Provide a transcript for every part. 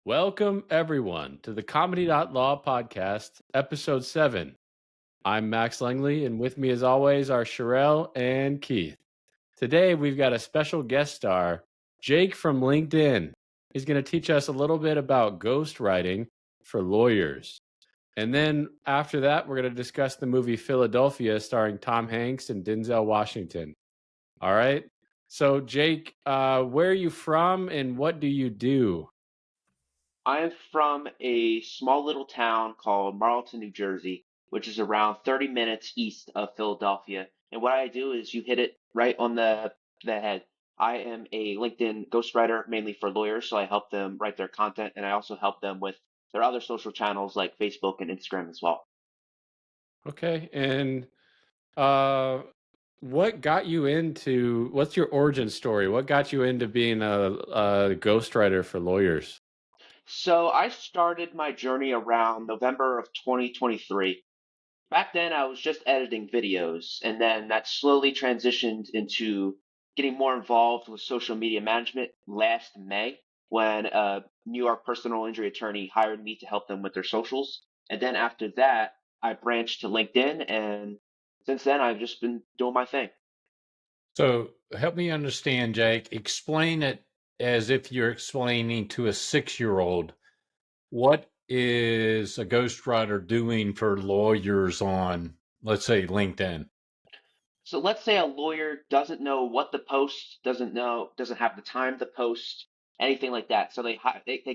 Welcome, everyone, to the Comedy.law Podcast, Episode 7. I'm Max Langley, and with me, as always, are Sherelle and Keith. Today, we've got a special guest star, Jake from LinkedIn. He's going to teach us a little bit about ghostwriting for lawyers. And then after that, we're going to discuss the movie Philadelphia starring Tom Hanks and Denzel Washington. All right? So, Jake, where are you from and what do you do? I am from a small little town called Marlton, New Jersey, which is around 30 minutes east of Philadelphia. And what I do is you hit it right on the head. I am a LinkedIn ghostwriter, mainly for lawyers, so I help them write their content, and I also help them with their other social channels like Facebook and Instagram as well. Okay. And uh, what got you into, what's your origin story? What got you into being a ghostwriter for lawyers? So I started my journey around November of 2023. Back then, I was just editing videos, and then that slowly transitioned into getting more involved with social media management last May when a New York personal injury attorney hired me to help them with their socials. And then after that, I branched to LinkedIn, and since then, I've just been doing my thing. So help me understand, Jake. Explain it as if you're explaining to a 6-year-old. What is a ghostwriter doing for lawyers on, let's say, LinkedIn? So let's say a lawyer doesn't know what to post, doesn't have the time to post, anything like that. So they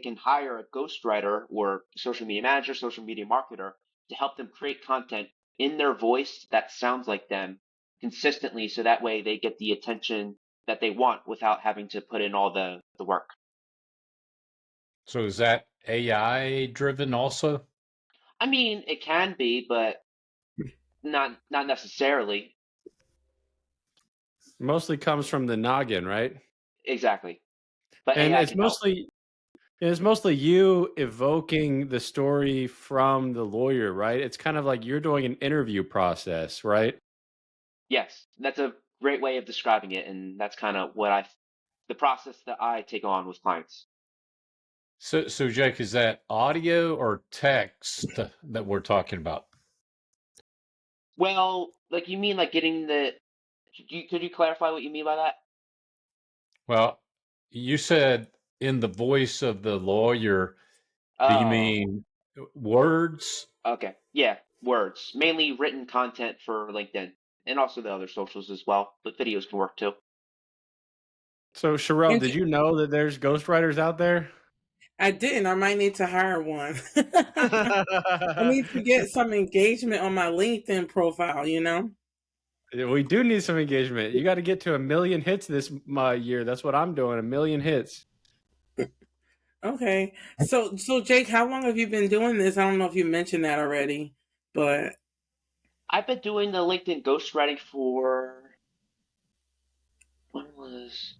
can hire a ghostwriter or social media manager, social media marketer to help them create content in their voice that sounds like them consistently, so that way they get the attention that they want without having to put in all the work. So is that AI driven also? I mean, it can be, but not necessarily. Mostly comes from the noggin, right? Exactly. But And AI can help. it's mostly you evoking the story from the lawyer, right? It's kind of like you're doing an interview process, right? Yes, that's a great way of describing it, and that's kind of the process that I take on with clients. So Jake, is that audio or text that we're talking about? Well, like you mean like getting could you clarify what you mean by that? Well, you said in the voice of the lawyer. Do you Oh, mean words? okay. Yeah, words, mainly written content for LinkedIn and also the other socials as well, but videos can work too. So, Sherelle, And did you know that there's ghostwriters out there? I didn't. I might need to hire one. I need to get some engagement on my LinkedIn profile, you know? We do need some engagement. You got to get to 1 million hits this year. That's what I'm doing, 1 million hits. Okay. So Jake, how long have you been doing this? I don't know if you mentioned that already, but I've been doing the LinkedIn ghostwriting for when was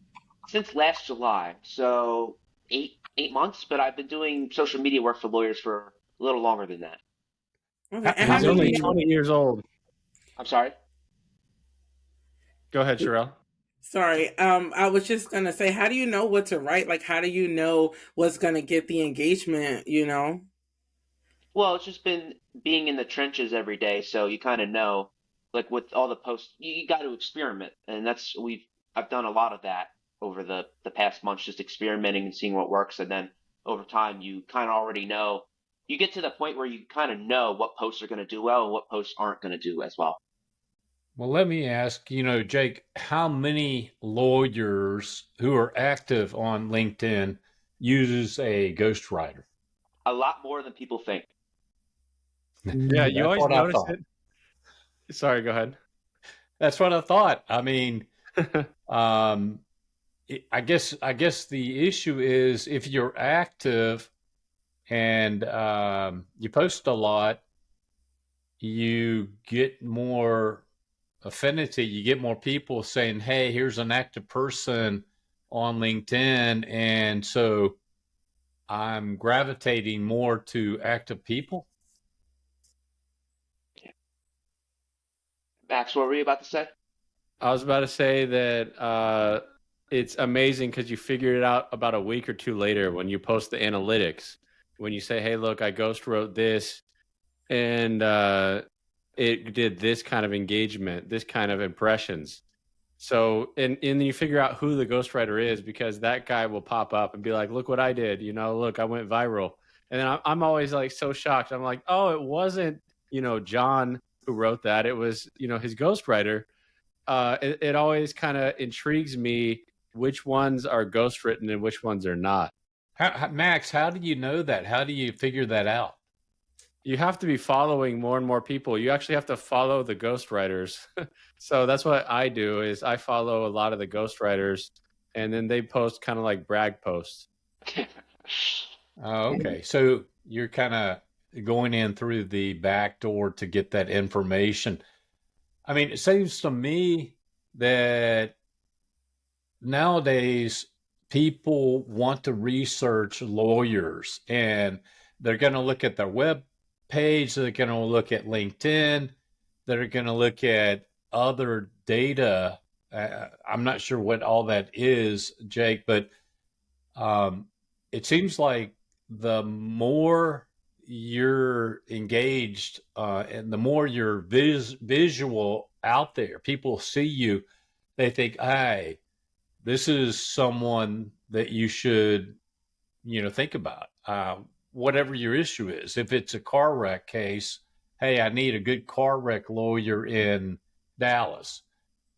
since last July, so eight months. But I've been doing social media work for lawyers for a little longer than that. okay. And And how he's do only you 20 years old. I'm sorry. Go ahead, Sherelle. Sorry. I was just gonna say, how do you know what to write? Like, how do you know what's gonna get the engagement, you know? Well, it's just been being in the trenches every day, so you kind of know, like with all the posts, you got to experiment, and I've done a lot of that over the past months, just experimenting and seeing what works, and then over time, you kind of already know. You get to the point where you kind of know what posts are going to do well and what posts aren't going to do as well. Well, let me ask, Jake, how many lawyers who are active on LinkedIn uses a ghostwriter? A lot more than people think. Yeah, you That's always what I notice thought. it. Sorry, go ahead. That's what I thought. I mean, um, I guess the issue is if you're active and you post a lot, you get more affinity. You get more people saying, "Hey, here's an active person on LinkedIn," and so I'm gravitating more to active people. Max, what were you about to say? I was about to say that it's amazing because you figured it out about a week or two later when you post the analytics. When you say, "Hey, look, I ghost wrote this, and it did this kind of engagement, this kind of impressions." So, and then you figure out who the ghostwriter is because that guy will pop up and be like, "Look what I did! Look, I went viral." And then I'm always like so shocked. I'm like, "Oh, it wasn't John who wrote that. It was his ghostwriter." It always kind of intrigues me which ones are ghostwritten and which ones are not. Max, how do you know that? How do you figure that out? You have to be following more and more people. You actually have to follow the ghostwriters. So that's what I do is I follow a lot of the ghostwriters, and then they post kind of like brag posts. Oh, okay. So you're kind of going in through the back door to get that information. I mean, it seems to me that nowadays people want to research lawyers, and they're going to look at their web page, they're going to look at LinkedIn, they're going to look at other data. I'm not sure what all that is, Jake, but it seems like the more you're engaged and the more you're visual out there, people see you, they think, hey, this is someone that you should, think about. Whatever your issue is. If it's a car wreck case, hey, I need a good car wreck lawyer in Dallas.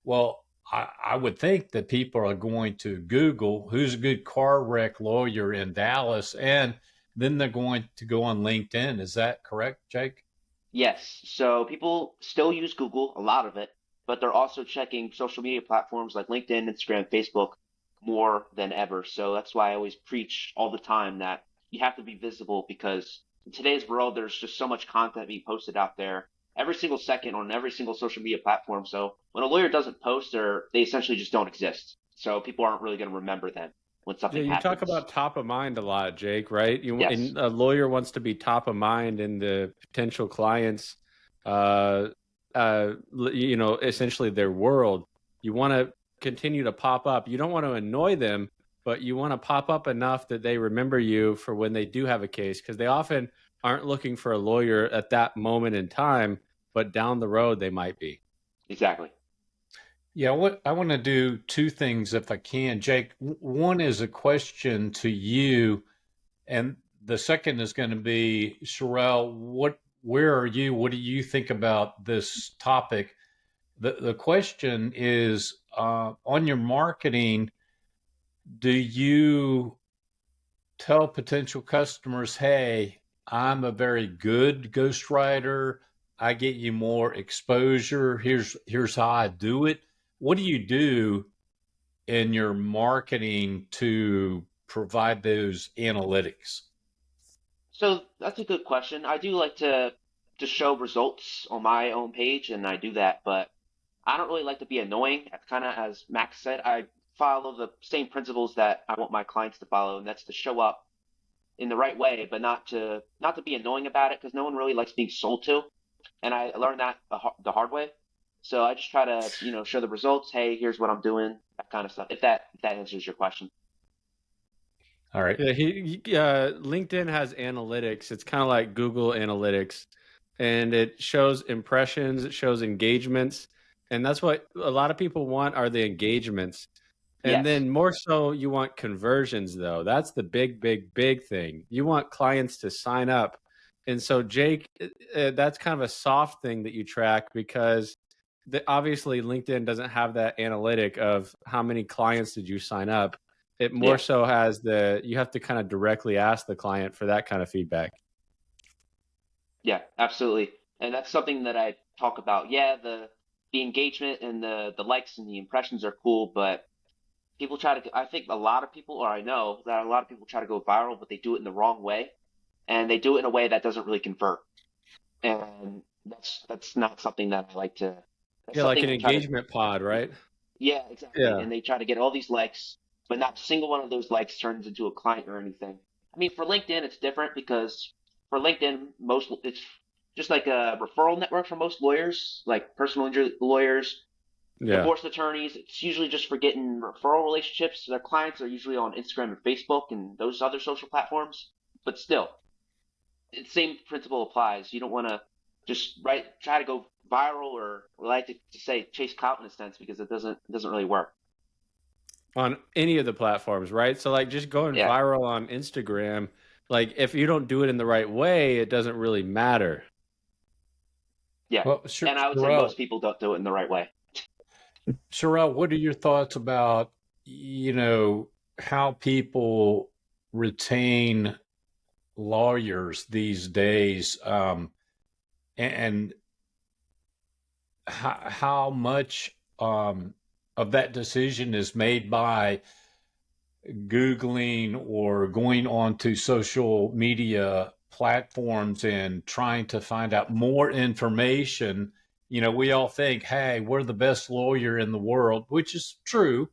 Well, I would think that people are going to Google who's a good car wreck lawyer in Dallas, and then they're going to go on LinkedIn. Is that correct, Jake? Yes. So people still use Google, a lot of it, but they're also checking social media platforms like LinkedIn, Instagram, Facebook more than ever. So that's why I always preach all the time that you have to be visible because in today's world, there's just so much content being posted out there every single second on every single social media platform. So when a lawyer doesn't post, they essentially just don't exist. So people aren't really going to remember them when Yeah, something you talk happens. about top of mind a lot, Jake, right? Yes. And a lawyer wants to be top of mind in the potential clients, uh, essentially their world. You want to continue to pop up. You don't want to annoy them, but you want to pop up enough that they remember you for when they do have a case, because they often aren't looking for a lawyer at that moment in time, but down the road they might be. Exactly. Yeah, what I want to do two things if I can, Jake. One is a question to you, and the second is going to be Sherelle. Where are you? What do you think about this topic? The question is on your marketing. Do you tell potential customers, "Hey, I'm a very good ghostwriter. I get you more exposure. Here's how I do it." What do you do in your marketing to provide those analytics? So that's a good question. I do like to show results on my own page, and I do that, but I don't really like to be annoying. Kind of as Max said, I follow the same principles that I want my clients to follow, and that's to show up in the right way, but not to be annoying about it because no one really likes being sold to, and I learned that the hard way. So I just try to show the results. Hey, here's what I'm doing, that kind of stuff. If that answers your question. All right. Yeah, LinkedIn has analytics. It's kind of like Google Analytics, and it shows impressions, it shows engagements, and that's what a lot of people want are the engagements. And Yes. then more so, you want conversions, though. That's the big, big, big thing. You want clients to sign up. And so, Jake, that's kind of a soft thing that you track because obviously LinkedIn doesn't have that analytic of how many clients did you sign up. It more Yeah. so has you have to kind of directly ask the client for that kind of feedback. Yeah, absolutely. And that's something that I talk about. Yeah, the engagement and the likes and the impressions are cool, but people try to, I think a lot of people, or I know that a lot of people try to go viral, but they do it in the wrong way. And they do it in a way that doesn't really convert. And that's not something that I like to, that's Yeah, like something an I try to, engagement pod, right? yeah, exactly. Yeah. And they try to get all these likes, but not a single one of those likes turns into a client or anything. I mean, for LinkedIn, it's different because for LinkedIn, it's just like a referral network for most lawyers, like personal injury lawyers, Yeah. Divorce attorneys, it's usually just for getting referral relationships. Their clients are usually on Instagram and Facebook and those other social platforms. But still, the same principle applies. You don't want to just try to go viral, or like to say chase clout in a sense, because it doesn't really work. On any of the platforms, right? So like just going Yeah, viral on Instagram, like if you don't do it in the right way, it doesn't really matter. yeah. Well, And I would say Sherelle, most people don't do it in the right way. Sherelle, what are your thoughts about, how people retain lawyers these days, and how much of that decision is made by Googling or going onto social media platforms and trying to find out more information? We all think, hey, we're the best lawyer in the world, which is true.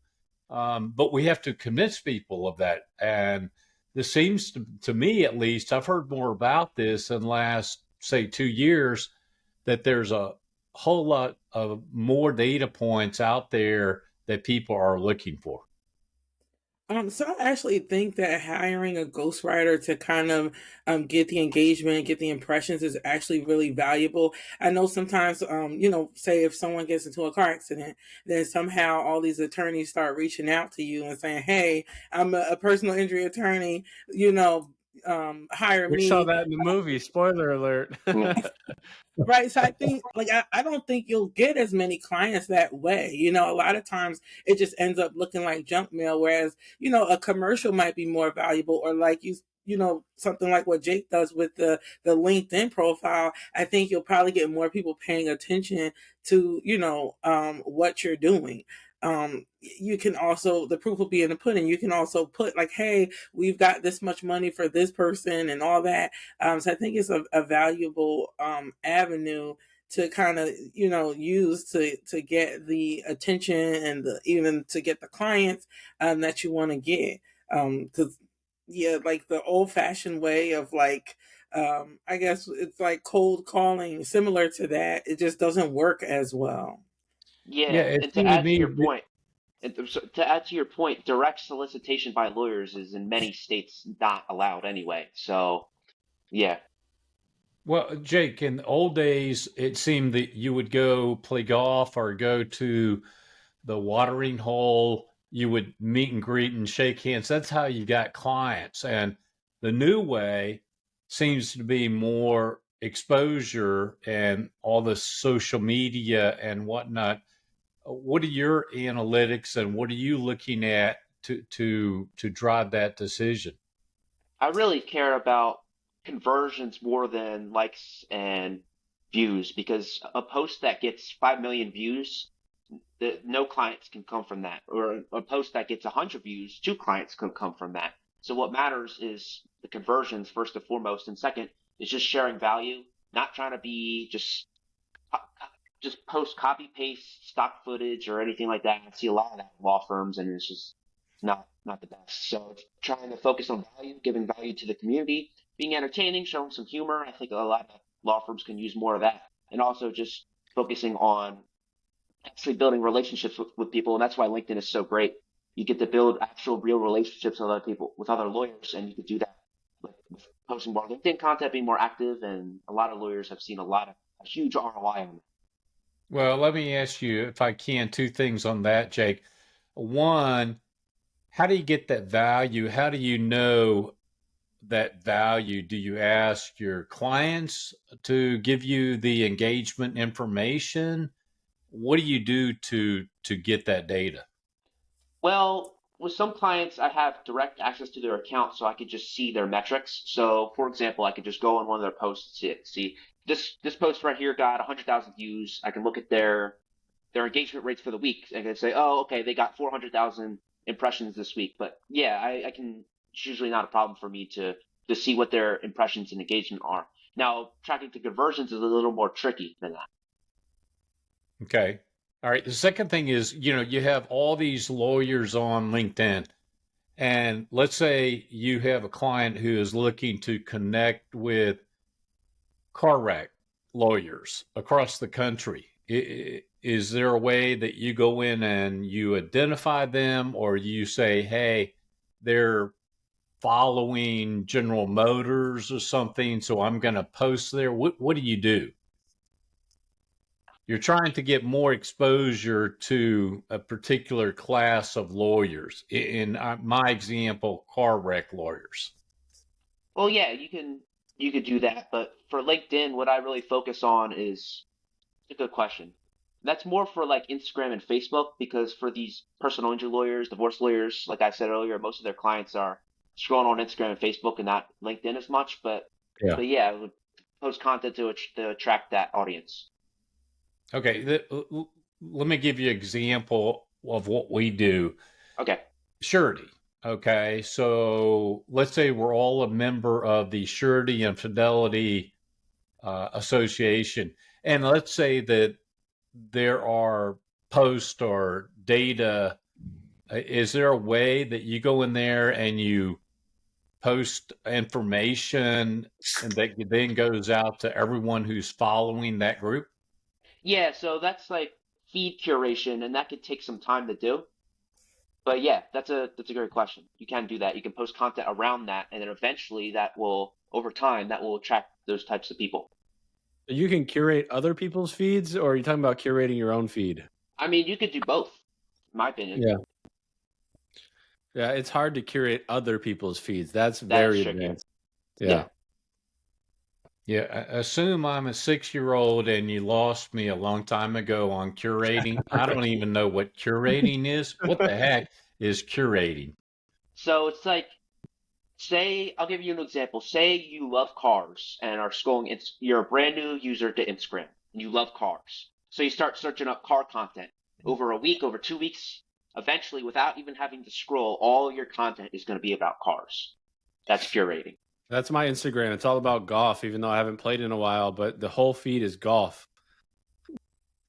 But we have to convince people of that. And this seems to me, at least, I've heard more about this in the last, say, 2 years, that there's a whole lot of more data points out there that people are looking for. So I actually think that hiring a ghostwriter to kind of get the engagement, get the impressions is actually really valuable. I know sometimes, say if someone gets into a car accident, then somehow all these attorneys start reaching out to you and saying, "Hey, I'm a personal injury attorney. Hire We saw me." that in the movie. Spoiler alert. Yeah. Right. So I think, like, I don't think you'll get as many clients that way. A lot of times it just ends up looking like junk mail, whereas, a commercial might be more valuable, or like something like what Jake does with the LinkedIn profile. I think you'll probably get more people paying attention to, what you're doing. You can also, the proof will be in the pudding. You can also put like, hey, we've got this much money for this person and all that. So I think it's a valuable avenue to kind of use to get the attention and even to get the clients that you want to get. Because yeah, like the old fashioned way of like I guess it's like cold calling, similar to that. It just doesn't work as well. Yeah, Yeah, it and to seemed to add to me. your point, direct solicitation by lawyers is in many states not allowed anyway. So, yeah, Well, Jake, in the old days, it seemed that you would go play golf or go to the watering hole. You would meet and greet and shake hands. That's how you got clients. And the new way seems to be more exposure and all the social media and whatnot. What are your analytics and what are you looking at to drive that decision? I really care about conversions more than likes and views, because a post that gets 5 million views, no clients can come from that. Or a post that gets 100 views, two clients can come from that. So what matters is the conversions first and foremost, and second is just sharing value, not trying to be just post copy paste stock footage or anything like that. I see a lot of that in law firms, and it's just not the best. So it's trying to focus on value, giving value to the community, being entertaining, showing some humor. I think a lot of law firms can use more of that, and also just focusing on actually building relationships with people. And that's why LinkedIn is so great. You get to build actual real relationships with other people, with other lawyers, and you could do that with posting more LinkedIn content, being more active. And a lot of lawyers have seen a huge ROI on that. Well, let me ask you, if I can, two things on that, Jake. One, how do you get that value? How do you know that value? Do you ask your clients to give you the engagement information? What do you do to get that data? Well, with some clients, I have direct access to their account, so I could just see their metrics. So, for example, I could just go on one of their posts, see this post right here got 100,000 views. I can look at their engagement rates for the week. I can say, oh, okay, they got 400,000 impressions this week. But yeah, I can. It's usually not a problem for me to see what their impressions and engagement are. Now, tracking to conversions is a little more tricky than that. Okay. All right. The second thing is, you have all these lawyers on LinkedIn. And let's say you have a client who is looking to connect with car wreck lawyers across the country. is there a way that you go in and you identify them, or you say, hey, they're following General Motors or something, so I'm going to post there? What do you do? You're trying to get more exposure to a particular class of lawyers. In my example, car wreck lawyers. Well, yeah, you could do that, but for LinkedIn, what I really focus on is a good question. That's more for like Instagram and Facebook because for these personal injury lawyers, divorce lawyers, like I said earlier, most of their clients are scrolling on Instagram and Facebook and not LinkedIn as much. Yeah. But yeah, I would post content to attract that audience. Okay, let me give you an example of what we do. Okay. Surety. Okay, so let's say we're all a member of the Surety and Fidelity Association, and let's say that there are posts or data. Is there a way that you go in there and you post information and that then goes out to everyone who's following that group? Yeah, so that's like feed curation, and that could take some time to do. But yeah, that's a great question. You can do that. You can post content around that, and then eventually that will, over time, that will attract those types of people. You can curate other people's feeds, or are you talking about curating your own feed? I mean, you could do both, in my opinion. Yeah. Yeah, it's hard to curate other people's feeds. That's very advanced. Yeah. Yeah, assume I'm a 6-year-old and you lost me a long time ago on curating. I don't even know what curating is. What the heck is curating? So it's like, say, I'll give you an example. Say you love cars and are scrolling, you're a brand new user to Instagram and you love cars. So you start searching up car content over a week, over 2 weeks. Eventually, without even having to scroll, all your content is going to be about cars. That's curating. That's my Instagram. It's all about golf, even though I haven't played in a while, but the whole feed is golf.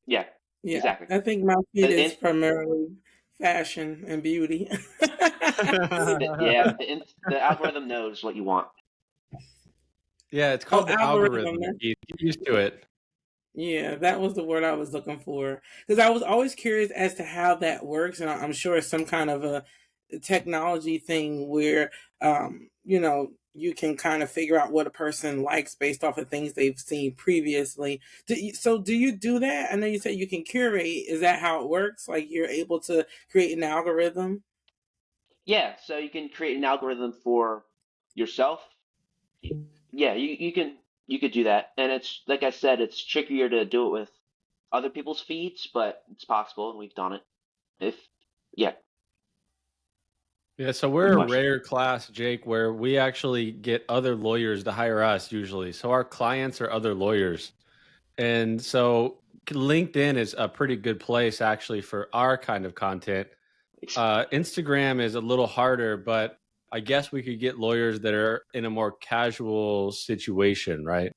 Yeah, exactly. I think my feed is primarily fashion and beauty. Yeah, the algorithm knows what you want. Yeah, it's called the algorithm. Get used to it. Yeah, that was the word I was looking for. Because I was always curious as to how that works, and I'm sure it's some kind of a technology thing where, you can kind of figure out what a person likes based off of things they've seen previously. So do you do that? I know you said you can curate. Is that how it works? Like you're able to create an algorithm? Yeah, so you can create an algorithm for yourself. Yeah, you could do that. And it's like I said, it's trickier to do it with other people's feeds, but it's possible and we've done it. Yeah, so we're a rare class, Jake, where we actually get other lawyers to hire us usually. So our clients are other lawyers. And so LinkedIn is a pretty good place actually for our kind of content. Instagram is a little harder, but I guess we could get lawyers that are in a more casual situation, right?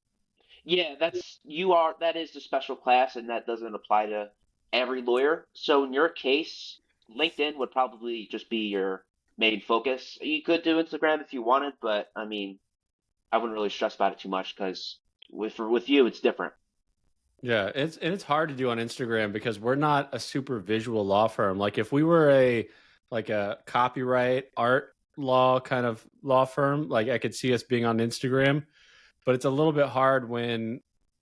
Yeah, that is the special class, and that doesn't apply to every lawyer. So in your case, LinkedIn would probably just be your main focus. You could do Instagram if you wanted, but I mean, I wouldn't really stress about it too much because with you, it's different. Yeah, it's hard to do on Instagram because we're not a super visual law firm. Like if we were a copyright art law kind of law firm, like I could see us being on Instagram, but it's a little bit hard when,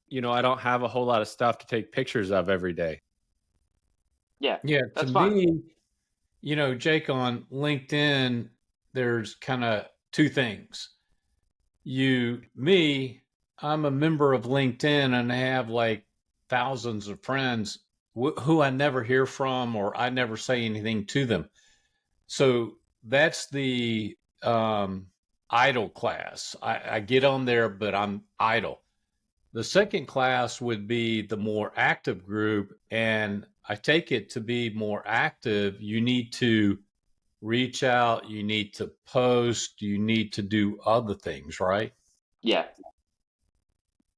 I don't have a whole lot of stuff to take pictures of every day. Yeah. Yeah, that's to fine. me, Jake, on LinkedIn, there's kind of two things. I'm a member of LinkedIn and I have like thousands of friends who I never hear from or I never say anything to them. So that's the idle class. I get on there, but I'm idle. The second class would be the more active group. And I take it to be more active, you need to reach out, you need to post, you need to do other things, right? Yeah.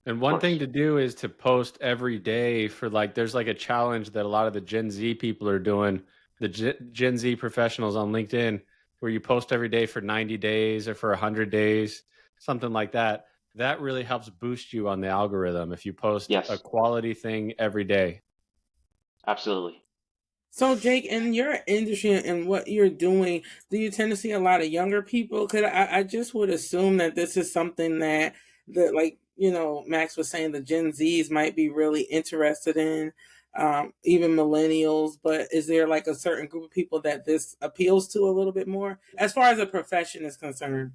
And one thing to do is to post every day for there's a challenge that a lot of the Gen Z people are doing, the Gen Z professionals on LinkedIn, where you post every day for 90 days or for 100 days, something like that. That really helps boost you on the algorithm if you post a quality thing every day. Absolutely. So, Jake, in your industry and what you're doing, do you tend to see a lot of younger people? Because I just would assume that this is something that, like, Max was saying, the Gen Zs might be really interested in, even millennials. But is there like a certain group of people that this appeals to a little bit more as far as a profession is concerned?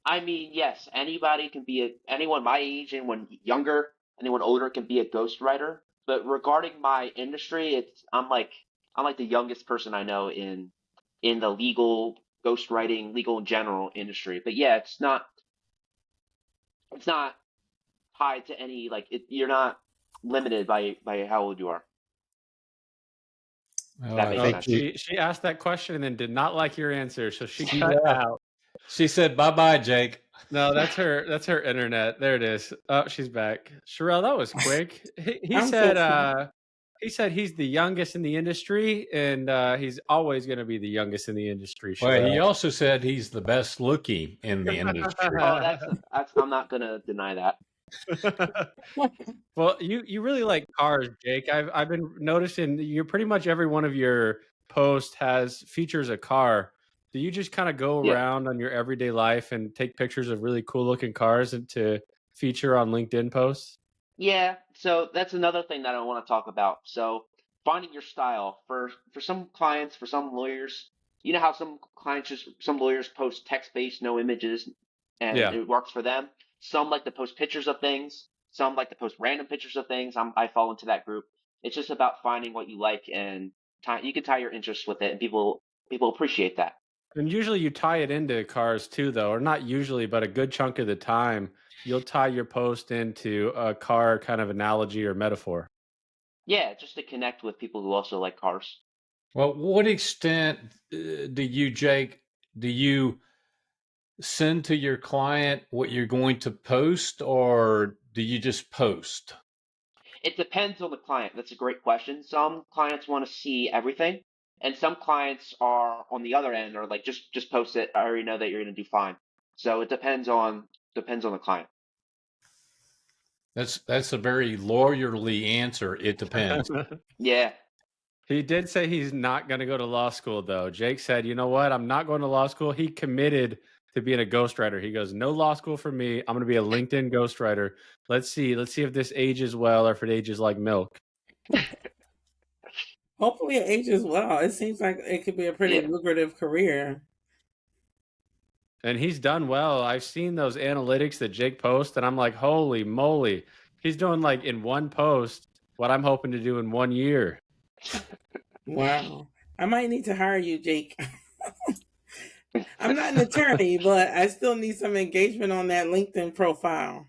I mean, yes, anybody can be anyone my age, anyone younger, anyone older can be a ghostwriter. But regarding my industry, I'm like the youngest person I know in the legal ghostwriting, legal in general industry. But yeah, it's not tied to any you're not limited by how old you are. If Oh, that I makes think Oh, sense. she asked that question and then did not like your answer, so she she cut left. out. She said, "Bye-bye, Jake." No, that's her internet. There it is. Oh, she's back. Sherelle, that was quick. He I'm so said sorry. he said he's the youngest in the industry, and he's always going to be the youngest in the industry, Well, he Sherelle. also said he's the best looking in the industry. Oh, that's I'm not gonna deny that. Well, you really like cars, Jake. I've been noticing you're pretty much every one of your posts has features a car. Do you just kind of go Yeah. around on your everyday life and take pictures of really cool looking cars and to feature on LinkedIn posts? Yeah, so that's another thing that I want to talk about. So finding your style for some clients, for some lawyers, you know how some lawyers post text-based, no images, and Yeah. it works for them. Some like to post pictures of things. Some like to post random pictures of things. I fall into that group. It's just about finding what you like and you can tie your interests with it, and people appreciate that. And usually you tie it into cars too, though, or not usually, but a good chunk of the time, you'll tie your post into a car kind of analogy or metaphor. Yeah, just to connect with people who also like cars. Well, what extent do you, Jake, do you send to your client what you're going to post, or do you just post? It depends on the client. That's a great question. Some clients want to see everything, and some clients are on the other end, or like just post it. I already know that you're going to do fine. So it depends on the client. That's a very lawyerly answer. It depends. Yeah, He did say he's not going to go to law school, though. Jake said, "You know what? I'm not going to law school." He committed to being a ghostwriter. He goes, "No law school for me. I'm going to be a LinkedIn ghostwriter. Let's see. Let's see if this ages well or if it ages like milk." Hopefully, it ages well. It seems like it could be a pretty yeah. lucrative career. And he's done well. I've seen those analytics that Jake posts, and I'm like, holy moly. He's doing like in one post what I'm hoping to do in 1 year. Wow. I might need to hire you, Jake. I'm not an attorney, but I still need some engagement on that LinkedIn profile.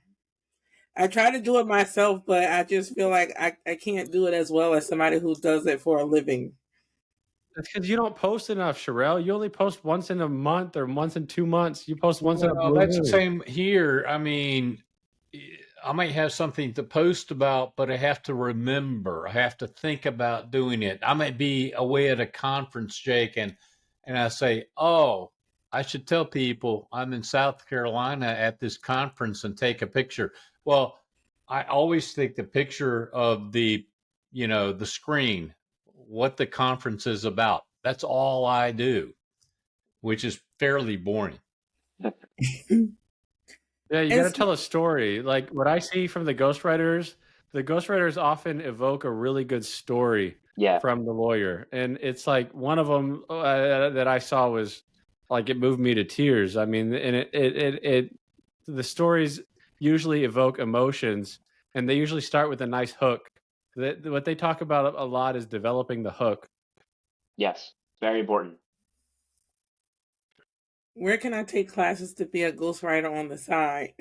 I try to do it myself, but I just feel like I can't do it as well as somebody who does it for a living. That's because you don't post enough, Sherelle. You only post once in a month or once in 2 months. You post once in a Well, blue that's the moon. same here. I mean, I might have something to post about, but I have to remember. I have to think about doing it. I might be away at a conference, Jake, and I say, "Oh, I should tell people I'm in South Carolina at this conference and take a picture." Well, I always take the picture of the screen, what the conference is about. That's all I do, which is fairly boring. Yeah, you got to It's tell a story. Like what I see from the ghostwriters often evoke a really good story Yeah. from the lawyer. And it's like one of them that I saw was like it moved me to tears. I mean, and the stories usually evoke emotions and they usually start with a nice hook. What they talk about a lot is developing the hook. Yes. Very important. where can I take classes to be a ghostwriter on the side?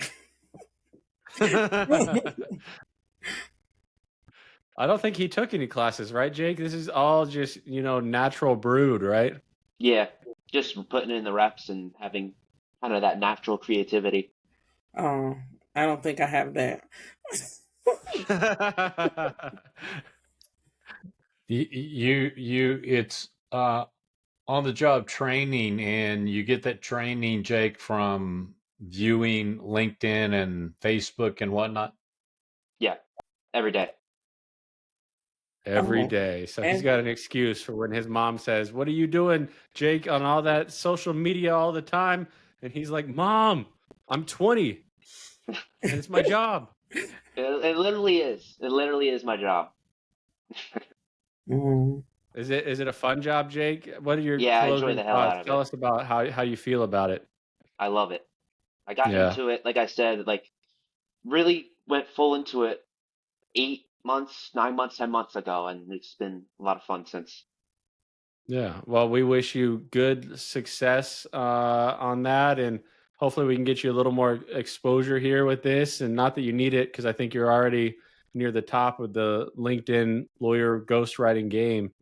I don't think he took any classes, right, Jake? This is all just, natural brood, right? Yeah. Just putting in the reps and having kind of that natural creativity. Oh, I don't think I have that. It's on the job training, and you get that training, Jake, from viewing LinkedIn and Facebook and whatnot. Yeah. Every day. every Oh, day. So he's and got an excuse for when his mom says, "What are you doing, Jake, on all that social media all the time?" And he's like, "Mom, I'm 20 and it's my job." It literally is. It literally is my job. Mhm. Is it a fun job, Jake? What are your Yeah, I enjoy closing the hell thoughts? out of Tell it. us about how you feel about it. I love it. I got Yeah. into it, like I said, like really went full into it 8 months, 9 months, 10 months ago, and it's been a lot of fun since. Yeah. Well, we wish you good success on that, and hopefully we can get you a little more exposure here with this. And not that you need it, because I think you're already near the top of the LinkedIn lawyer ghostwriting game.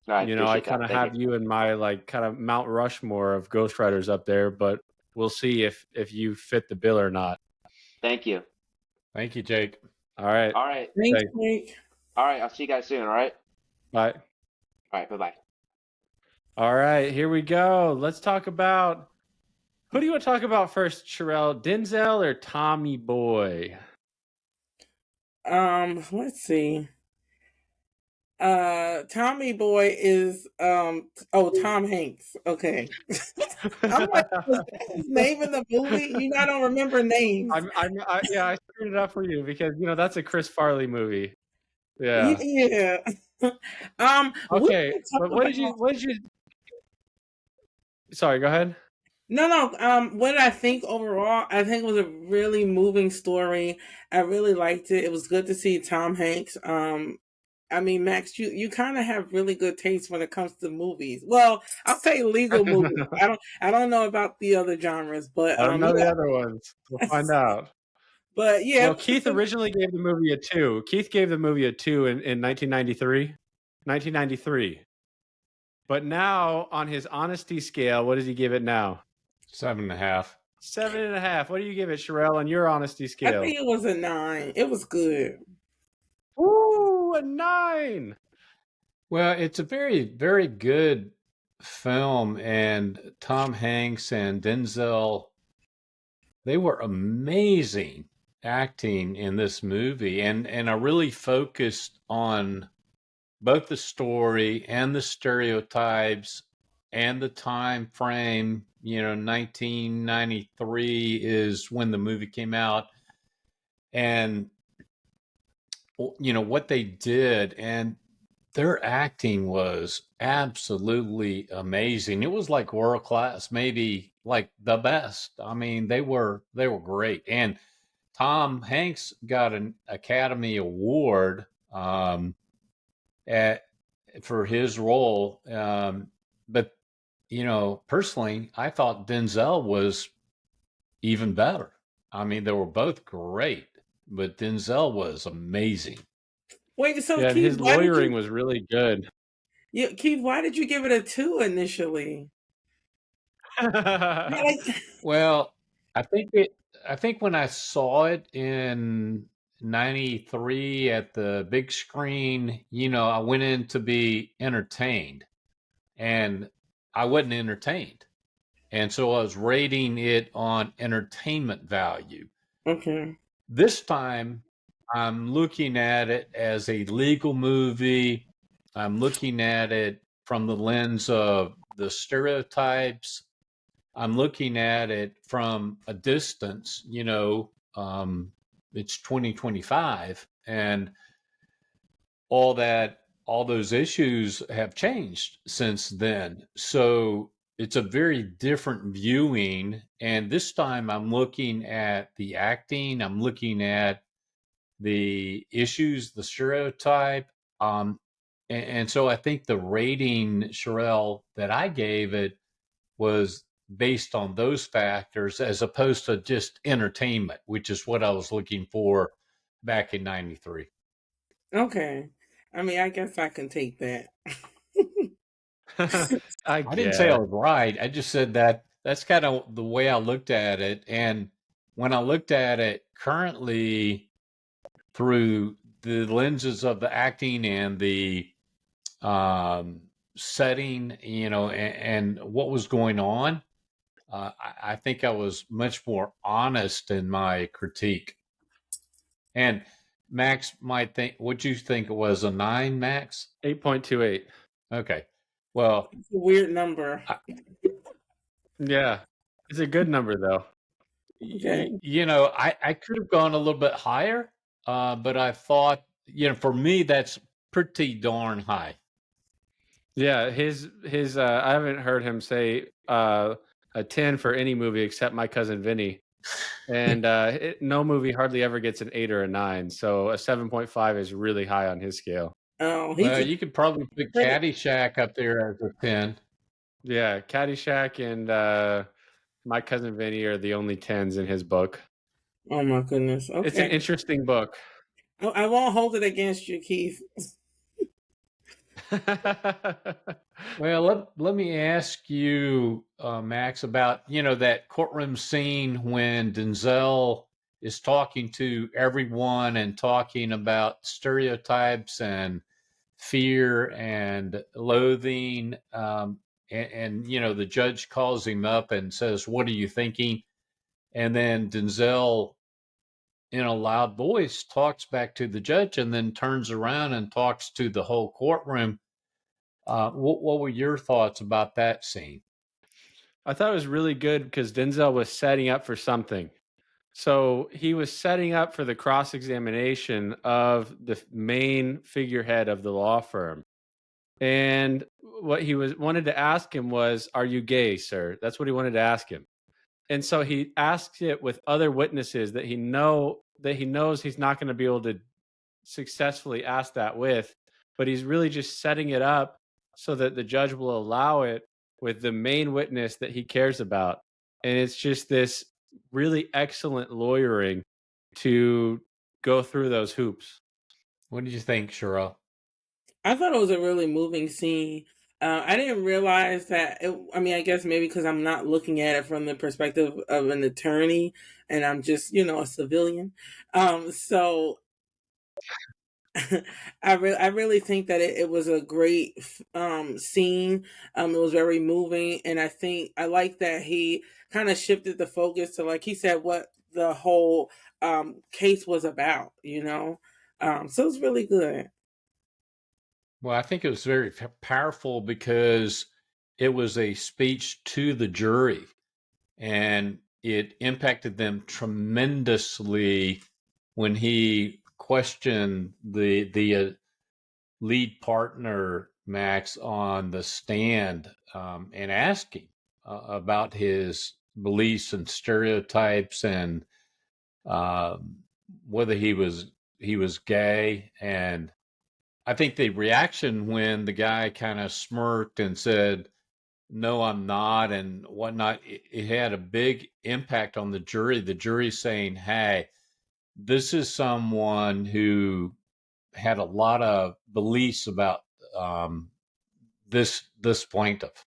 I You know, I appreciate kind that. of Thank you. have you in my like kind of Mount Rushmore of ghostwriters up there, but we'll see if you fit the bill or not. Thank you. Thank you, Jake. All right. All right. Thanks, Thanks. Nick. All right. I'll see you guys soon. All right. Bye. All right. Bye bye. All right, here we go. Let's talk about who do you want to talk about first, Sherelle? Denzel or Tommy Boy? Let's see. Tommy Boy is Tom Hanks. Okay. I'm like, was that his name in the movie? I don't remember names. Yeah, I screwed it up for you because that's a Chris Farley movie. Yeah. Yeah. We Okay, can talk but about what did you? Sorry, go ahead. no. What I think overall, I think it was a really moving story. I really liked it. It was good to see Tom Hanks. I mean, Max, you kind of have really good taste when it comes to movies. Well, I'll say legal movies. I don't know about the other genres, but I don't know the other ones. We'll find out. but yeah, Well, Keith originally gave the movie a 2. Keith gave the movie a 2 in 1993. 1993. But now, on his honesty scale, what does he give it now? 7.5. 7.5. What do you give it, Sherelle, on your honesty I scale? think it was a 9. It was good. Ooh, a 9. Well, it's a very, very good film, and Tom Hanks and Denzel, they were amazing acting in this movie, and I really focused on both the story and the stereotypes and the time frame. 1993 is when the movie came out, and what they did, and their acting was absolutely amazing. It was like world class, maybe like the best. I mean, they were great. And Tom Hanks got an Academy Award at for his role. But personally, I thought Denzel was even better. I mean, they were both great, but Denzel was amazing. Wait, so Yeah, and Keith, his lawyering was really good. why did you give it a 2 initially? Yeah, like, Well, I think when I saw it in 93 at the big screen, I went in to be entertained, and I wasn't entertained. And so I was rating it on entertainment value. okay. This time I'm looking at it as a legal movie. I'm looking at it from the lens of the stereotypes. I'm looking at it from a distance. It's 2025, and all those issues have changed since then. So it's a very different viewing. And this time I'm looking at the acting, I'm looking at the issues, the stereotype. And so I think the rating, Sherelle, that I gave it was based on those factors as opposed to just entertainment, which is what I was looking for back in 93. Okay. I mean, I guess I can take that. I I didn't say I guess. was right. I just said that that's kind of the way I looked at it. And when I looked at it currently through the lenses of the acting and the setting, and what was going on, I think I was much more honest in my critique. And Max might think, what you think it was, a 9, Max? 8.28. Okay. Well, It's a weird number. Yeah. It's a good number, though. Okay. I could have gone a little bit higher, but I thought, for me, that's pretty darn high. Yeah, his I haven't heard him say a 10 for any movie except My Cousin Vinny. And no movie hardly ever gets an 8 or a 9, so a 7.5 is really high on his scale. Oh, Well, you could probably put pretty- Caddyshack up there as a 10. Yeah, Caddyshack and My Cousin Vinny are the only 10s in his book. Oh my goodness. It's an Okay. interesting book. I won't hold it against you, Keith. Well, let me ask you, Max, about that courtroom scene when Denzel is talking to everyone and talking about stereotypes and fear and loathing, and the judge calls him up and says, "What are you thinking?" And then Denzel, in a loud voice, talks back to the judge and then turns around and talks to the whole courtroom. What were your thoughts about that scene? I thought it was really good because Denzel was setting up for something. So he was setting up for the cross examination of the main figurehead of the law firm. And what he wanted to ask him was, "Are you gay, sir?" That's what he wanted to ask him. And so he asks it with other witnesses that he knows he's not going to be able to successfully ask that with, but he's really just setting it up so that the judge will allow it with the main witness that he cares about. And it's just this really excellent lawyering to go through those hoops. What did you think, Cheryl? I thought it was a really moving scene. I didn't realize that. I guess maybe because I'm not looking at it from the perspective of an attorney, and I'm just, a civilian. So I really think that it was a great scene. It was very moving, and I like that he kind of shifted the focus to, like he said, what the whole case was about. So it's really good. Well, I think it was very powerful because it was a speech to the jury, and it impacted them tremendously when he questioned the lead partner, Max, on the stand, and asking about his beliefs and stereotypes, and whether he was gay. And I think the reaction when the guy kind of smirked and said, "No, I'm not," and whatnot, it had a big impact on the jury. The jury saying, "Hey, this is someone who had a lot of beliefs about this plaintiff."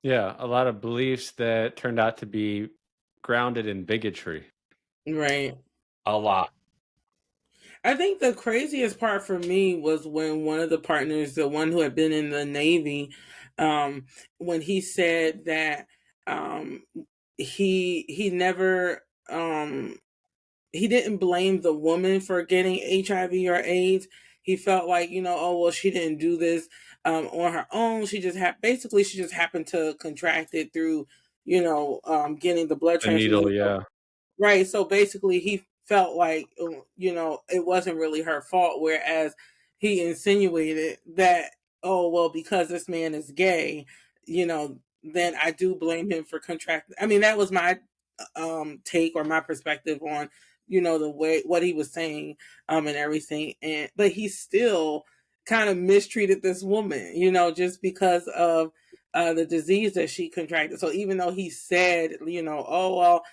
Yeah, a lot of beliefs that turned out to be grounded in bigotry. Right. A lot. I think the craziest part for me was when one of the partners, the one who had been in the Navy, when he said that he never he didn't blame the woman for getting HIV or AIDS. He felt like, oh well, she didn't do this on her own. She just basically she just happened to contract it through, getting the blood The needle, transfusion. yeah. Right. So basically, he felt like, it wasn't really her fault, whereas he insinuated that, oh, well, because this man is gay, then I do blame him for contracting. I mean, that was my take or my perspective on, the way what he was saying and everything. But he still kind of mistreated this woman, just because of the disease that she contracted. So even though he said, oh, well,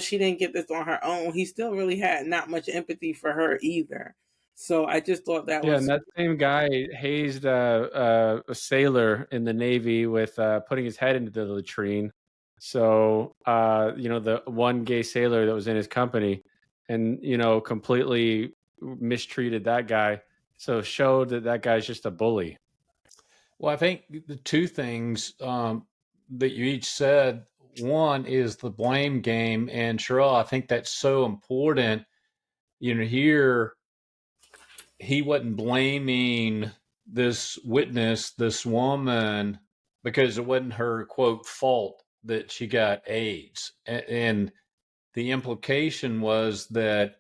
she didn't get this on her own, he still really had not much empathy for her either. So I just thought that Yeah, and was that same guy hazed a sailor in the Navy with putting his head into the latrine. So, the one gay sailor that was in his company and, completely mistreated that guy. So showed that guy's just a bully. Well, I think the two things that you each said, one is the blame game. And Cheryl, I think that's so important. here he wasn't blaming this witness, this woman, because it wasn't her quote fault that she got AIDS. And the implication was that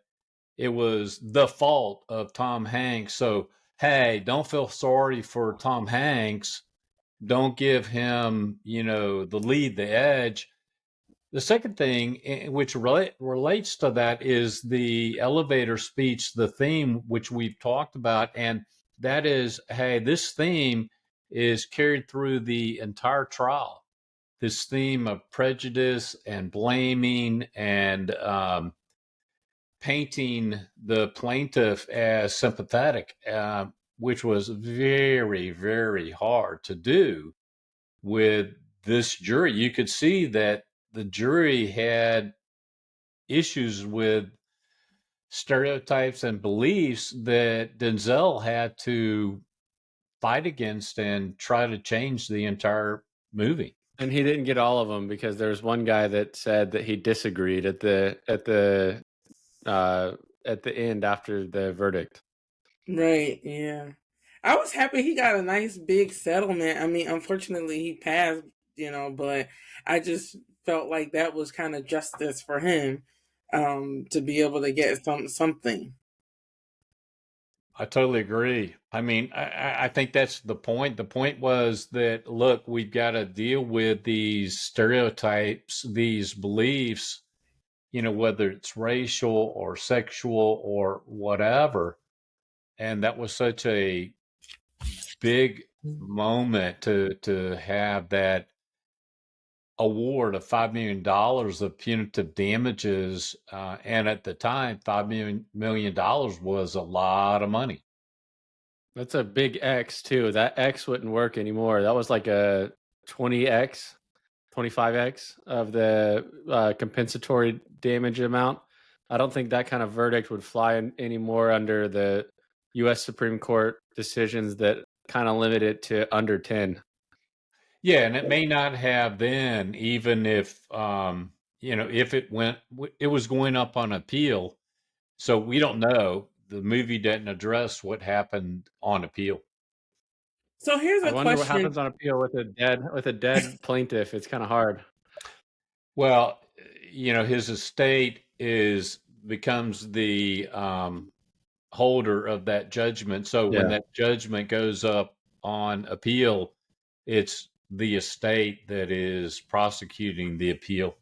it was the fault of Tom Hanks. So, hey, don't feel sorry for Tom Hanks. Don't give him, the lead, the edge. The second thing, which relates to that, is the elevator speech, the theme, which we've talked about. And that is, hey, this theme is carried through the entire trial. This theme of prejudice and blaming and painting the plaintiff as sympathetic, which was very, very hard to do with this jury. You could see that the jury had issues with stereotypes and beliefs that Denzel had to fight against and try to change the entire movie. And he didn't get all of them because there was one guy that said that he disagreed at the end after the verdict. Right, yeah. I was happy he got a nice big settlement. I mean, unfortunately he passed, but I just felt like that was kind of justice for him, to be able to get something. I totally agree. I mean, I think that's the point. The point was that, look, we've got to deal with these stereotypes, these beliefs, whether it's racial or sexual or whatever. And that was such a big moment to have that award of $5 million of punitive damages. And at the time, $5 million was a lot of money. That's a big X too. That X wouldn't work anymore. That was like a 20X, 25X of the compensatory damage amount. I don't think that kind of verdict would fly anymore under the U.S. Supreme Court decisions that kind of limit it to under 10. Yeah, and it may not have then, even if if it was going up on appeal. So we don't know. The movie didn't address what happened on appeal. So here's I a wonder what question. happens on appeal with a dead plaintiff. It's kind of hard. Well, his estate becomes the holder of that judgment. So when that judgment goes up on appeal, it's the estate that is prosecuting the appeal.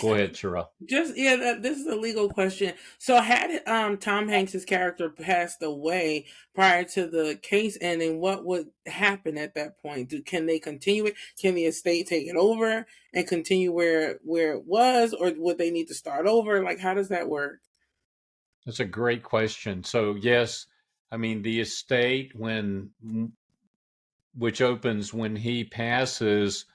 Go ahead, Sherelle. This is a legal question. So had Tom Hanks's character passed away prior to the case ending, what would happen at that point? Can they continue it? Can the estate take it over and continue where it was, or would they need to start over? Like, how does that work? That's a great question. So yes, I mean the estate which opens when he passes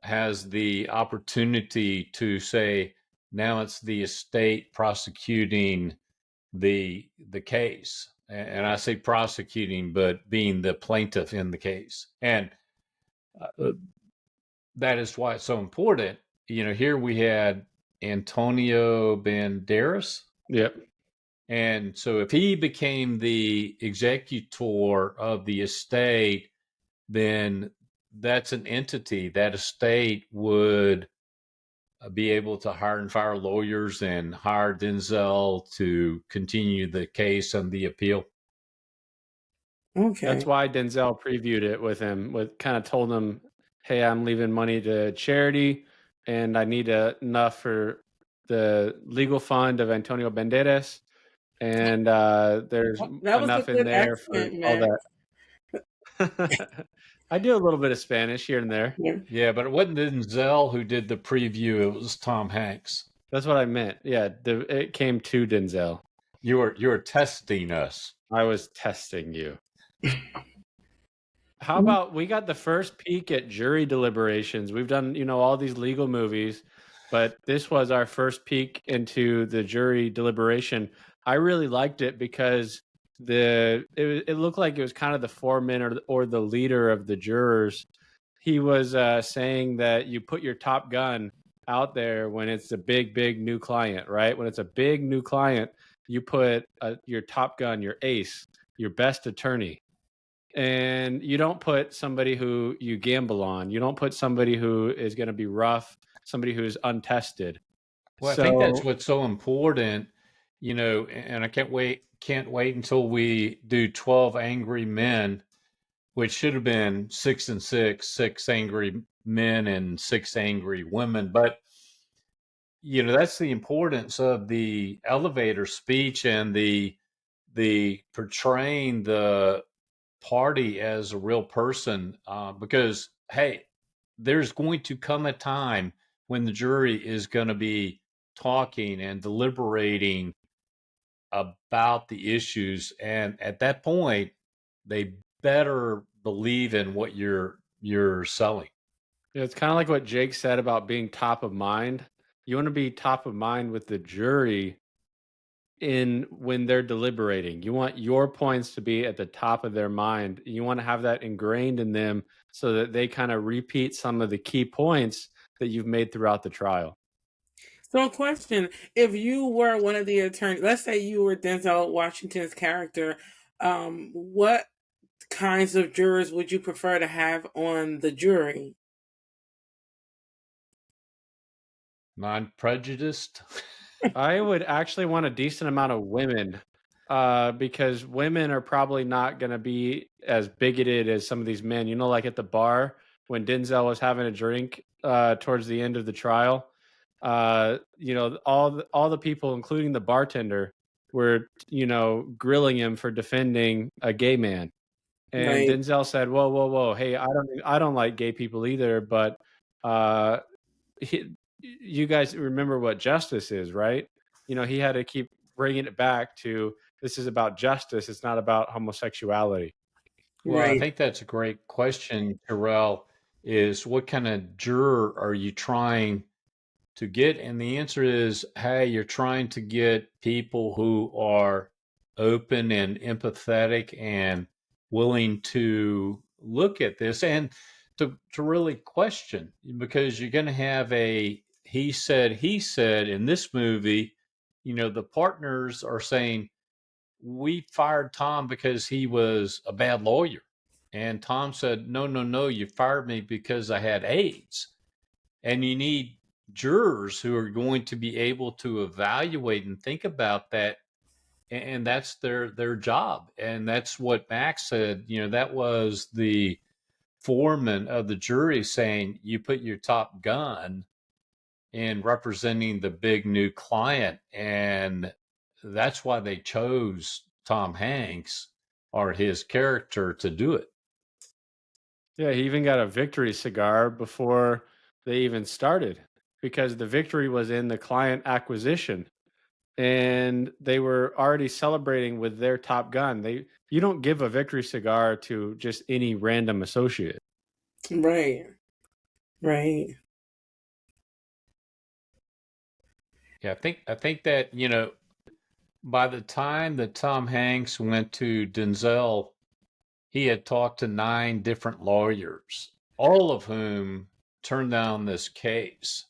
has the opportunity to say, now it's the estate prosecuting the case. And I say prosecuting, but being the plaintiff in the case. And that is why it's so important. Here we had Antonio Banderas. Yep. And so if he became the executor of the estate, then that's an entity. That estate would be able to hire and fire lawyers and hire Denzel to continue the case and the appeal. Okay. That's why Denzel previewed it with him, kind of told him, hey, I'm leaving money to charity and I need enough for the legal fund of Antonio Banderas. And there's enough in there for all that. I do a little bit of Spanish here and there. Yeah, but it wasn't Denzel who did the preview. It was Tom Hanks. That's what I meant. Yeah, it came to Denzel. You were testing us. I was testing you. How about we got the first peek at jury deliberations? We've done, all these legal movies, but this was our first peek into the jury deliberation. I really liked it because it looked like it was kind of the foreman or the leader of the jurors. He was saying that you put your top gun out there when it's a big new client, right? When it's a big new client, you put your Top Gun, your ace, your best attorney. And you don't put somebody who you gamble on. You don't put somebody who is going to be rough, somebody who is untested. Well, I think that's So what's so important, and I can't wait until we do 12 Angry Men, which should have been 6 and 6, 6 angry men and 6 angry women. But, that's the importance of the elevator speech and the portraying the party as a real person, because, hey, there's going to come a time when the jury is going to be talking and deliberating about the issues, and at that point they better believe in what you're selling. it's kind of like what Jake said about being top of mind. You want to be top of mind with the jury in when they're deliberating. You want your points to be at the top of their mind. You want to have that ingrained in them so that they kind of repeat some of the key points that you've made throughout the trial. So, a question: if you were one of the attorneys, let's say you were Denzel Washington's character, what kinds of jurors would you prefer to have on the jury? Non-prejudiced. I would actually want a decent amount of women because women are probably not going to be as bigoted as some of these men. Like at the bar when Denzel was having a drink towards the end of the trial, all the people, including the bartender, were, grilling him for defending a gay man. And Right, Denzel said, "Whoa, whoa, whoa! Hey, I don't like gay people either, but uh, you guys remember what justice is, right?" He had to keep bringing it back to this is about justice. It's not about homosexuality. Well, I right, think that's a great question, Terrell, is what kind of juror are you trying to get? And the answer is, hey, you're trying to get people who are open and empathetic and willing to look at this and to really question, because you're going to have a he said in this movie. The partners are saying, we fired Tom because he was a bad lawyer. And Tom said, no, no, no, you fired me because I had AIDS. And you need jurors who are going to be able to evaluate and think about that. And that's their job. And that's what Max said. That was the foreman of the jury saying, you put your top gun in representing the big new client. And that's why they chose Tom Hanks or his character to do it. Yeah, he even got a victory cigar before they even started because the victory was in the client acquisition and they were already celebrating with their Top Gun. You don't give a victory cigar to just any random associate. right, right. Yeah, I think that, by the time that Tom Hanks went to Denzel, he had talked to 9 different lawyers, all of whom turned down this case.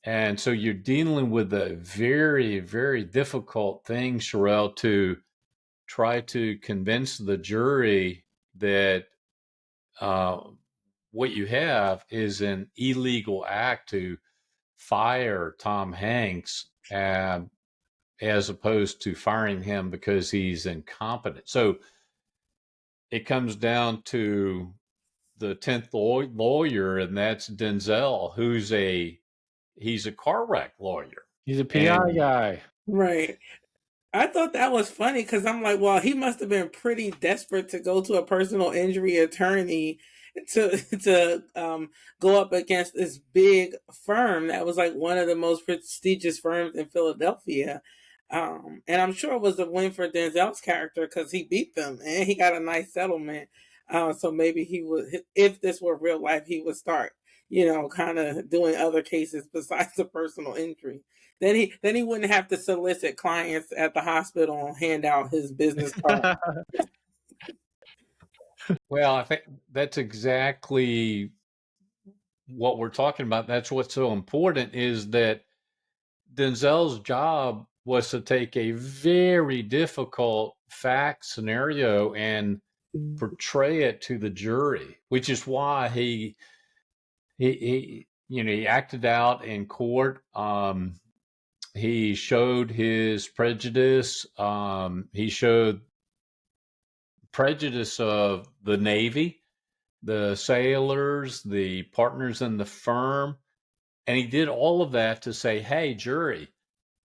And so you're dealing with a very, very difficult thing, Sherelle, to try to convince the jury that uh, what you have is an illegal act to fire Tom Hanks, as opposed to firing him because he's incompetent. So it comes down to the 10th lawyer, and that's Denzel, he's a car wreck lawyer. He's a PI And guy. Right. I thought that was funny because I'm like, well, he must have been pretty desperate to go to a personal injury attorney to go up against this big firm that was like one of the most prestigious firms in Philadelphia. And I'm sure it was a win for Denzel's character because he beat them and he got a nice settlement. So maybe he would, if this were real life, he would start, kind of doing other cases besides the personal injury. Then he wouldn't have to solicit clients at the hospital and hand out his business card. well, I think that's exactly what we're talking about. That's what's so important, is that Denzel's job was to take a very difficult fact scenario and portray it to the jury, which is why he acted out in court. He showed his prejudice. He showed prejudice of the Navy, the sailors, the partners in the firm. And he did all of that to say, hey, jury,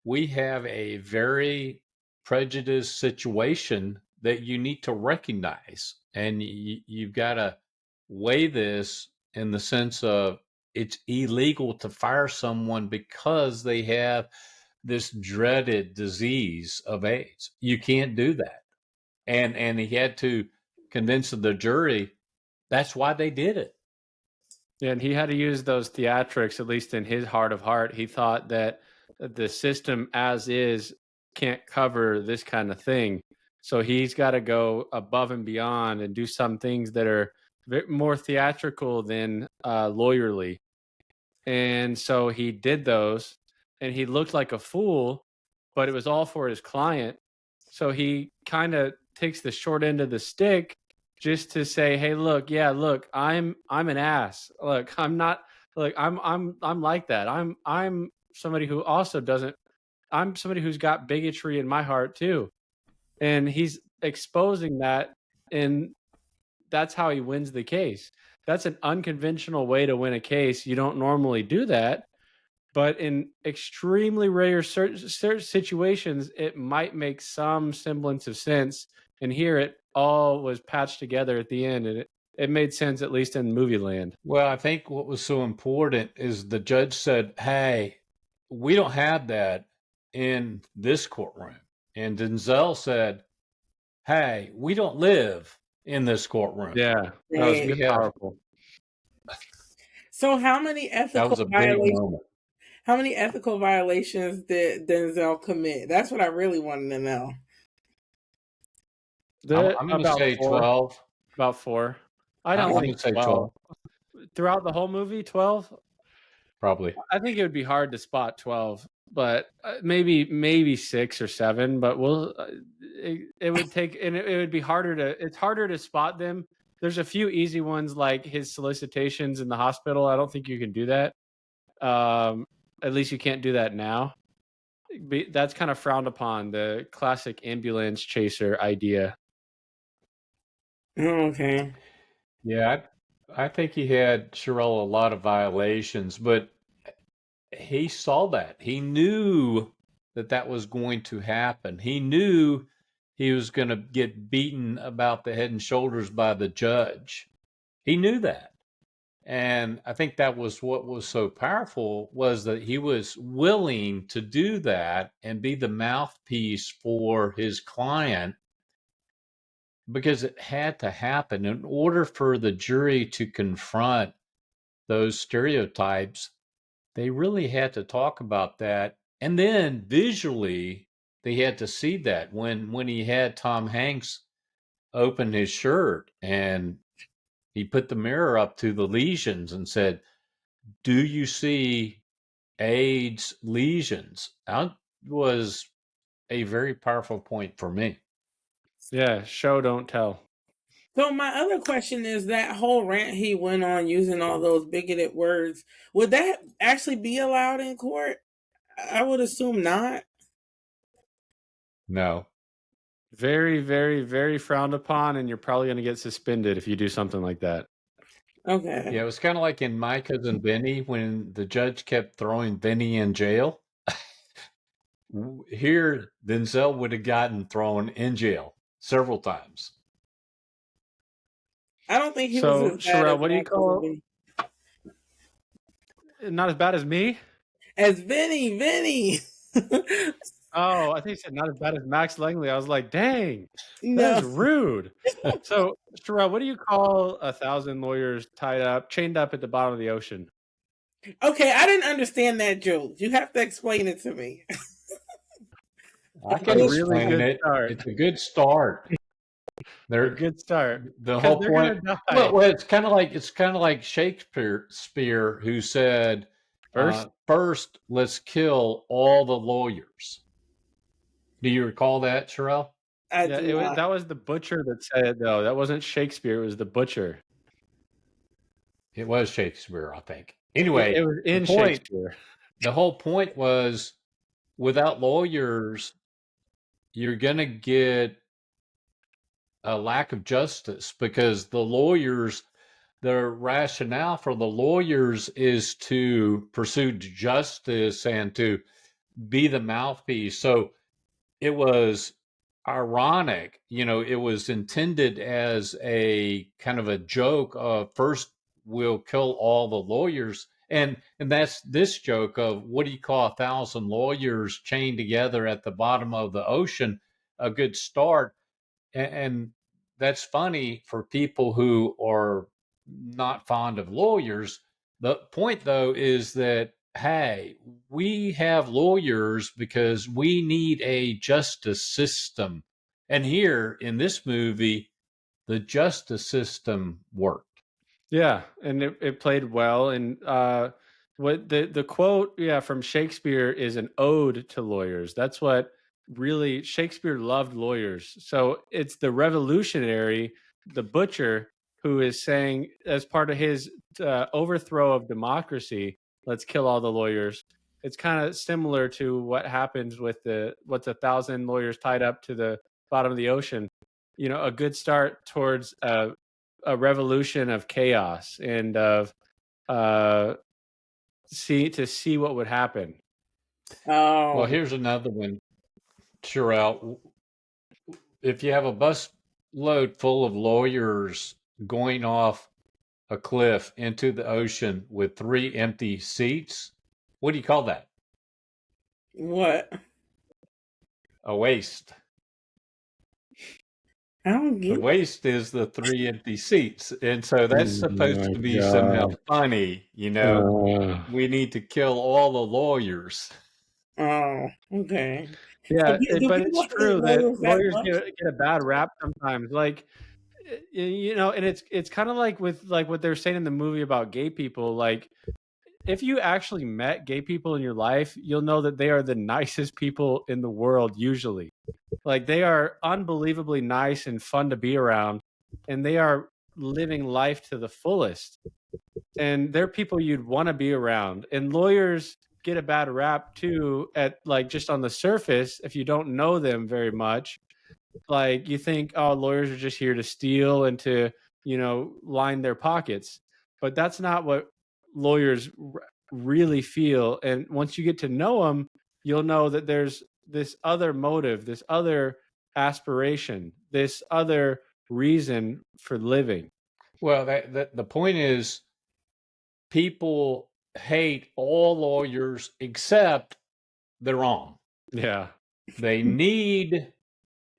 we have a very prejudiced situation that you need to recognize. And you've got to weigh this in the sense of it's illegal to fire someone because they have this dreaded disease of AIDS. You can't do that. And he had to convince the jury that's why they did it. Yeah, and he had to use those theatrics, at least in his heart of heart. He thought that the system as is can't cover this kind of thing. So he's got to go above and beyond and do some things that are more theatrical than lawyerly. And so he did those, and he looked like a fool, but it was all for his client. So he kind of takes the short end of the stick just to say, hey, look, I'm an ass. Look, I'm not I'm like that. I'm somebody who also doesn't I'm somebody who's got bigotry in my heart too. And he's exposing that, and that's how he wins the case. That's an unconventional way to win a case. You don't normally do that, but in extremely rare situations, it might make some semblance of sense. And here it all was patched together at the end, and it made sense, at least in movie land. Well, I think what was so important is the judge said, hey, we don't have that in this courtroom. And Denzel said, hey, we don't live in this courtroom. Yeah, that was Right. powerful. So how many ethical violations? How many ethical violations did Denzel commit? That's what I really wanted to know. I'm going to say 12. About 4. I don't think say 12. Throughout the whole movie, 12? Probably. I think it would be hard to spot 12, but maybe 6 or 7, but it would take, and it would be it's harder to spot them. There's a few easy ones like his solicitations in the hospital. I don't think you can do that. At least you can't do that now. That's kind of frowned upon, the classic ambulance chaser idea. Okay. Yeah, I think he had Sherelle a lot of violations, but he saw that. He knew that was going to happen. He knew he was going to get beaten about the head and shoulders by the judge. He knew that. And I think that was what was so powerful, was that he was willing to do that and be the mouthpiece for his client, because it had to happen in order for the jury to confront those stereotypes. They really had to talk about that. And then visually, they had to see that when he had Tom Hanks open his shirt and he put the mirror up to the lesions and said, do you see AIDS lesions? That was a very powerful point for me. Yeah, show, don't tell. So my other question is, that whole rant he went on using all those bigoted words, would that actually be allowed in court? I would assume not. No. Very, very, very frowned upon, and you're probably going to get suspended if you do something like that. Okay. Yeah, it was kind of like in My Cousin Vinny when the judge kept throwing Vinny in jail. Here, Denzel would have gotten thrown in jail several times. I don't think he So, was as bad Sherelle, as what do you Matt call Vinny. Not as bad as me? As Vinny. Oh, I think you said not as bad as Max Langley. I was like, dang, No. that's rude. So, Sherelle, what do you call 1,000 lawyers chained up at the bottom of the ocean? Okay, I didn't understand that joke. You have to explain it to me. I can explain it. Start. It's a good start. They're a good start. The whole point. Well, it's kind of like Shakespeare, who said, First, let's kill all the lawyers. Do you recall that, Sherelle? I Yeah, do not. that was the butcher that said it, though. That wasn't Shakespeare. It was the butcher. It was Shakespeare, I think. It Anyway, was in Shakespeare. the whole point was, without lawyers, you're going to get a lack of justice, because the rationale for the lawyers is to pursue justice and to be the mouthpiece. So it was ironic, it was intended as a kind of a joke of, first we'll kill all the lawyers, and that's this joke of, what do you call 1,000 lawyers chained together at the bottom of the ocean? A good start. And that's funny for people who are not fond of lawyers. The point, though, is that, hey, we have lawyers because we need a justice system. And here in this movie, the justice system worked. Yeah, and it played well. And what the quote, from Shakespeare is an ode to lawyers. That's what really Shakespeare loved lawyers. So it's the revolutionary, the butcher, who is saying, as part of his overthrow of democracy, let's kill all the lawyers. It's kind of similar to what happens with what's 1,000 lawyers tied up to the bottom of the ocean. A good start towards a revolution of chaos and of see what would happen. Oh, Well, here's another one, Sherelle. If you have a bus load full of lawyers going off a cliff into the ocean with 3 empty seats, what do you call that? what? A waste. I don't The get. waste is the 3 empty seats. And so that's supposed to be somehow funny, we need to kill all the lawyers. Oh, okay. Yeah, Do but people it's hate true that lawyers that lawyers much? get a bad rap sometimes. Like, and it's kind of like with like what they're saying in the movie about gay people. Like, if you actually met gay people in your life, you'll know that they are the nicest people in the world usually. Like, they are unbelievably nice and fun to be around, and they are living life to the fullest. And they're people you'd want to be around. And lawyers get a bad rap too, at like just on the surface, if you don't know them very much. Like, you think, oh, lawyers are just here to steal and to, line their pockets. But that's not what lawyers really feel. And once you get to know them, you'll know that there's this other motive, this other aspiration, this other reason for living. Well, the point is, people hate all lawyers except their own. Yeah. They need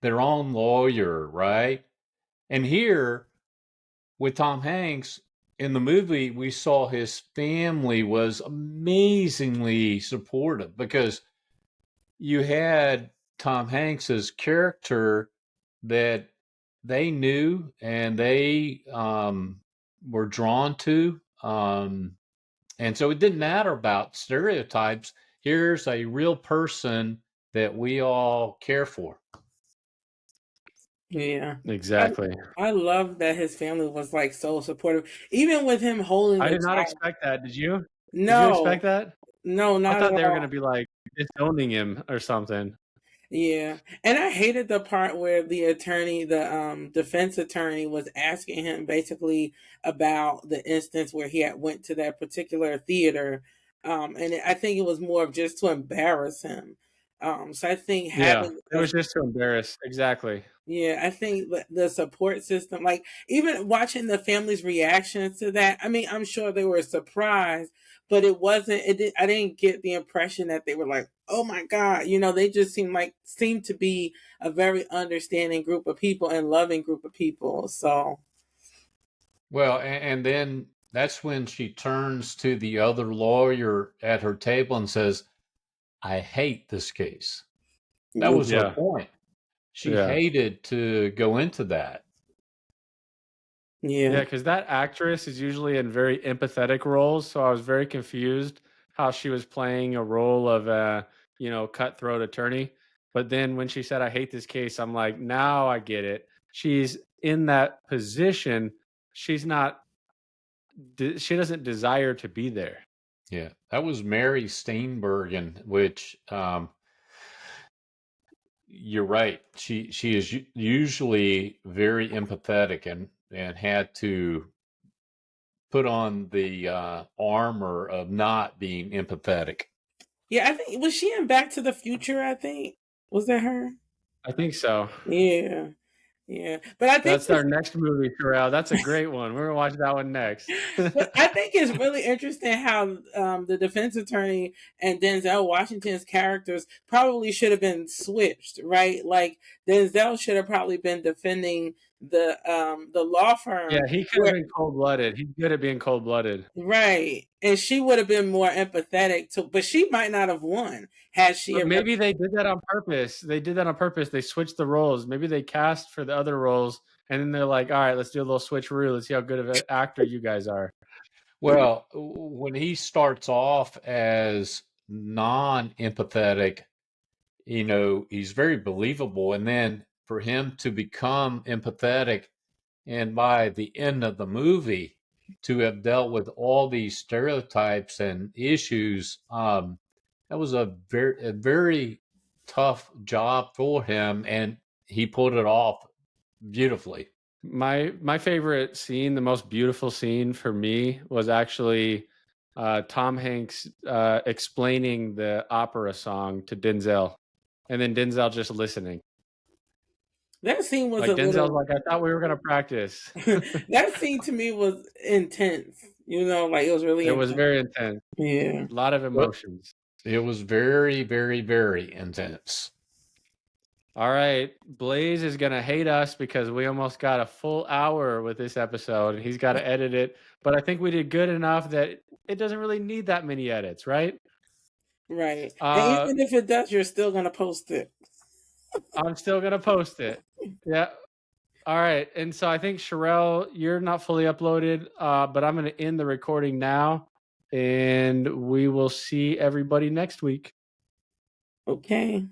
their own lawyer, right? And here with Tom Hanks in the movie, we saw his family was amazingly supportive, because you had Tom Hanks's character that they knew and they were drawn to. And so it didn't matter about stereotypes. Here's a real person that we all care for. Yeah, Exactly. I love that his family was like so supportive, even with him holding I the did not child. expect that. Did you? Did you expect No, that? no, I not thought at they were going to all. be like disowning him or something. Yeah, and I hated the part where the attorney, the defense attorney, was asking him basically about the instance where he had went to that particular theater, and I think it was more of just to embarrass him. So I think Yeah, having it was just to embarrass. Exactly. yeah, I think the support system, like even watching the family's reactions to that, I mean, I'm sure they were surprised, but it wasn't, I didn't get the impression that they were like, oh my God, they just seemed to be a very understanding group of people and loving group of people. So, Well, and then that's when she turns to the other lawyer at her table and says, I hate this case. That was her Yeah. point. She Yeah. hated to go into that. Yeah, yeah. because that actress is usually in very empathetic roles. So I was very confused how she was playing a role of a, cutthroat attorney. But then when she said, I hate this case, I'm like, now I get it. She's in that position. She's not, she doesn't desire to be there. Yeah, that was Mary Steenburgen, which you're right. She is usually very empathetic and had to put on the armor of not being empathetic. Yeah, I think was she in Back to the Future? I think was that her. I think so. Yeah, yeah. But I think That's our next movie, Terrell. That's a great one. We're gonna watch that one next. but I think it's really interesting how the defense attorney and Denzel Washington's characters probably should have been switched, right? Like Denzel should have probably been defending the law firm. Yeah, he could have been cold-blooded. He's good at being cold-blooded. Right. And she would have been more empathetic to, but she might not have won had she. But maybe they did that on purpose. They did that on purpose. They switched the roles. Maybe they cast for the other roles, and then they're like, all right, let's do a little switcheroo. Let's see how good of an actor you guys are. Well, when he starts off as non-empathetic, he's very believable. And then for him to become empathetic, and by the end of the movie, to have dealt with all these stereotypes and issues, that was a very tough job for him, and he pulled it off beautifully. My favorite scene, the most beautiful scene for me, was actually Tom Hanks explaining the opera song to Denzel, and then Denzel just listening. That scene was like Denzel's like, I thought we were gonna practice. That scene to me was intense. Like it was really. It was very intense. Yeah, a lot of emotions. It was very, very, very intense. All right, Blaze is gonna hate us because we almost got a full hour with this episode, and he's got to edit it. But I think we did good enough that it doesn't really need that many edits, right? Right. And even if it does, you're still gonna post it. I'm still gonna post it. Yeah. All right. And so I think Sherelle, you're not fully uploaded, but I'm gonna end the recording now, and we will see everybody next week. Okay.